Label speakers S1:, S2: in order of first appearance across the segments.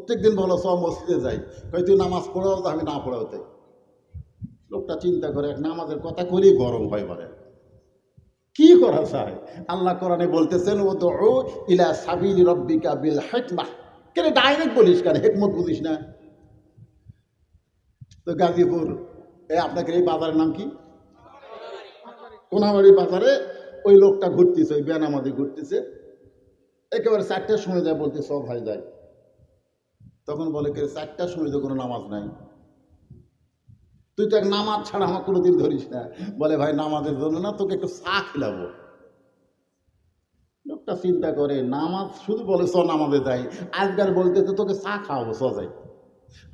S1: প্রত্যেক দিন বলো সব মসজিদে যাই, কই তুই নামাজ পড়াও তো আমি না পড়াও তাই। লোকটা চিন্তা করে এক নামাজের কথা করেই গরম হয় বলে কি করা যায়। আল্লাহ কোরআনে বলতেছেন উদউ ইলা সাবিলি রাব্বিকা বিল হিকমাহ। কেন ডাইরেক্ট বলিস কেন, হিকমত বুঝিস না? তো গাজীপুর আপনাকে এই বাজারের নাম কি? কোনাবাড়ি বাজারে ওই লোকটা ঘুরতেছে, ওই বেনামাজি ঘুরতেছে, একেবারে 4টার সময় যায়, বলতে সব ভাই যায়। তখন বলে কে 4টার সময় তো কোনো নামাজ নাই, তুই তো এক নামাজ ছাড়া আমার কোনোদিন ধরিস না। বলে ভাই নামাজের জন্য না, তোকে একটু চা খিলাবো। লোকটা চিন্তা করে নামাজ শুধু বলে চ নামাজে যাই, আজকাল বলতে তো তোকে চা খাওয়াবো, চ যাই।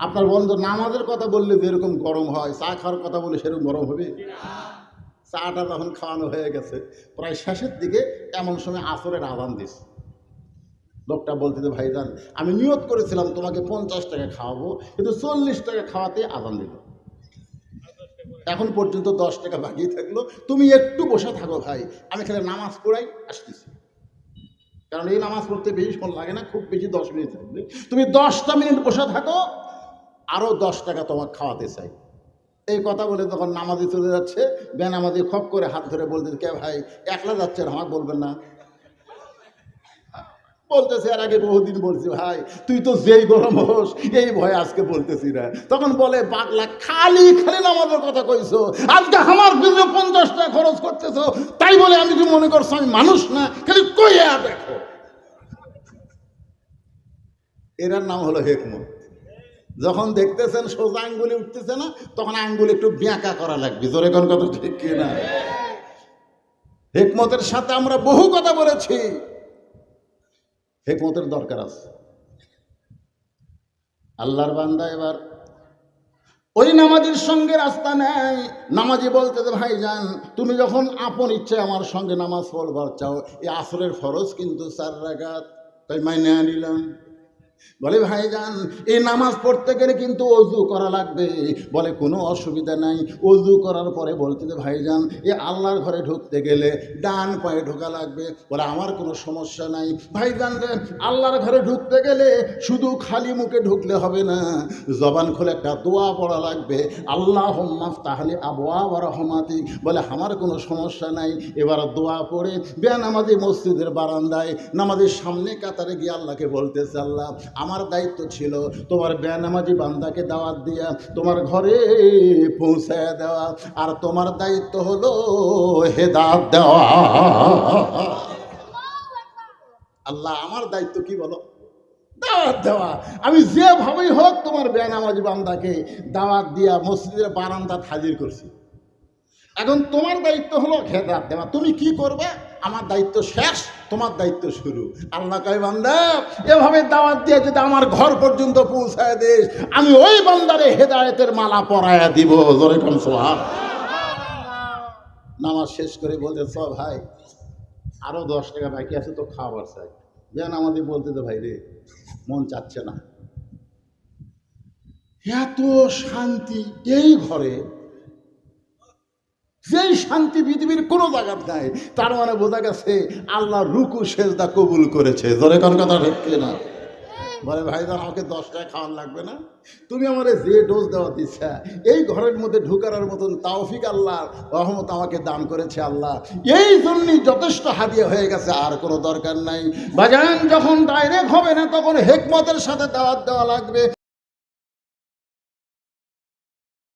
S1: আপনার বন্ধু নামাজের কথা বললে যেরকম গরম হয়, চা খাওয়ার কথা বলে সেরকম গরম হবে? চাটা যখন খাওয়ানো হয়ে গেছে প্রায় শেষের দিকে, এমন সময় আসরের আজান দিস। লোকটা বলতে যে ভাইজান আমি নিয়ত করেছিলাম তোমাকে 50 টাকা খাওয়াবো, কিন্তু 40 টাকা খাওয়াতে আজান দিল, এখন পর্যন্ত 10 টাকা বাকি থাকলো, তুমি একটু বসে থাকো ভাই, আমি খালি নামাজ পড়াই আসতেছি। কারণ এই নামাজ পড়তে বেশিক্ষণ লাগে না, খুব বেশি 10 মিনিট থাকবে, তুমি 10টা মিনিট বসে থাকো, আরও 10 টাকা তোমাকে খাওয়াতে চাই। এই কথা বলে তখন নামাজি চলে যাচ্ছে, বেনামাজি খপ করে হাত ধরে বলতে কে ভাই একলা যাচ্ছেন, আমাকে বলবেন না? বলতেছে এর আগে বহুদিন বলছি ভাই, তুই তো যেই গরম হোস এই ভয়ে আজকে বলতেছি না। তখন বলে পাগলা খালি খালি নামাজের কথা কইছো, আজকে আমার পিছনে 50 টাকা খরচ করতেছো, তাই বলে আমি কি মনে করছো আমি মানুষ না? খালি কইয়া দেখো। এটার নাম হলো হিকমত। যখন দেখতেছেন সোজা আঙ্গুলি উঠতেছে না, তখন আঙ্গুলি একটু ব্যাঁকা করা লাগবে। জোরে কোন কথা ঠিক কিনা? হিকমতের সাথে আমরা বহু কথা বলেছি, হিকমতের দরকার আছে। আল্লাহর বান্দা এবার ওই নামাজির সঙ্গে রাস্তা নেয়। নামাজি বলতে যে ভাইজান তুমি যখন আপন ইচ্ছে আমার সঙ্গে নামাজ পড়বার চাও, এই আসরের ফরজ কিন্তু 4 রাকাত, তাই মাইনে নিলাম। বলে ভাইজান এই নামাজ পড়তে গেলে কিন্তু অজু করা লাগবে। বলে কোনো অসুবিধা নাই। অজু করার পরে বলতে যে ভাইজান এ আল্লাহর ঘরে ঢুকতে গেলে ডান পায়ে ঢোকা লাগবে। বলে আমার কোনো সমস্যা নাই। ভাইজান রে আল্লাহর ঘরে ঢুকতে গেলে শুধু খালি মুখে ঢুকলে হবে না, জবান খুলে একটা দোয়া পড়া লাগবে, আল্লাহুম্মা আফতাহলি আবওয়াব রাহমাতিক। বলে আমার কোনো সমস্যা নাই। এবার দোয়া পড়ে বেনামাজি মসজিদের বারান্দায় নামাজের সামনে কাতারে গিয়ে আল্লাহকে বলতেছে, আল্লাহ আমার দায়িত্ব ছিল তোমার বেনামাজি বান্দাকে দাওয়াত দিয়া তোমার ঘরে পৌঁছায় দেওয়া, আর তোমার দায়িত্ব হলো হেদায়েত দেওয়া। আল্লাহ আমার দায়িত্ব কি বলো? দাওয়াত দেওয়া। আমি যেভাবেই হোক তোমার বেনামাজি বান্দাকে দাওয়াত দিয়া মসজিদের বারান্দাত হাজির করছি। এখন তোমার দায়িত্ব হলো হেদায়েত দেওয়া। তুমি কি করবে? আমার দায়িত্ব শেষ, তোমার দায়িত্ব শুরু। আল্লাহ কয় বান্দা এভাবে দাওয়াত দিয়ে যদি আমার ঘর পর্যন্ত পৌঁছায় দিস, আমি ওই বান্দারে হেদায়েতের মালা পরায়া দিব। জোরে কোন সুবহানাল্লাহ। নামাজ শেষ করে বলতে চ ভাই আরো 10 টাকা বাকি আছে তো খাবার চাই। বেনামাজি বলতে তো ভাই রে মন চাচ্ছে না। এত শান্তি এই ঘরে, যেই শান্তি পৃথিবীর কোনো জায়গায় নাই। তার মানে বোঝা গেছে আল্লাহ রুকু সেজদা কবুল করেছে। জোরে কোন কথা ঠিক না? বলে ভাইজান আমাকে 10 টাকা খাওয়ার লাগবে না, তুমি আমার যে ডোজ দেওয়া দিচ্ছা এই ঘরের মধ্যে ঢুকার মতন তৌফিক আল্লাহ রহমত আমাকে দান করেছে আল্লাহ, এই জন্যই যথেষ্ট হাদিয়া হয়ে গেছে, আর কোনো দরকার নাই। বাজান যখন ডাইরেক্ট হবে না তখন হিকমতের সাথে দাওয়াত দেওয়া লাগবে।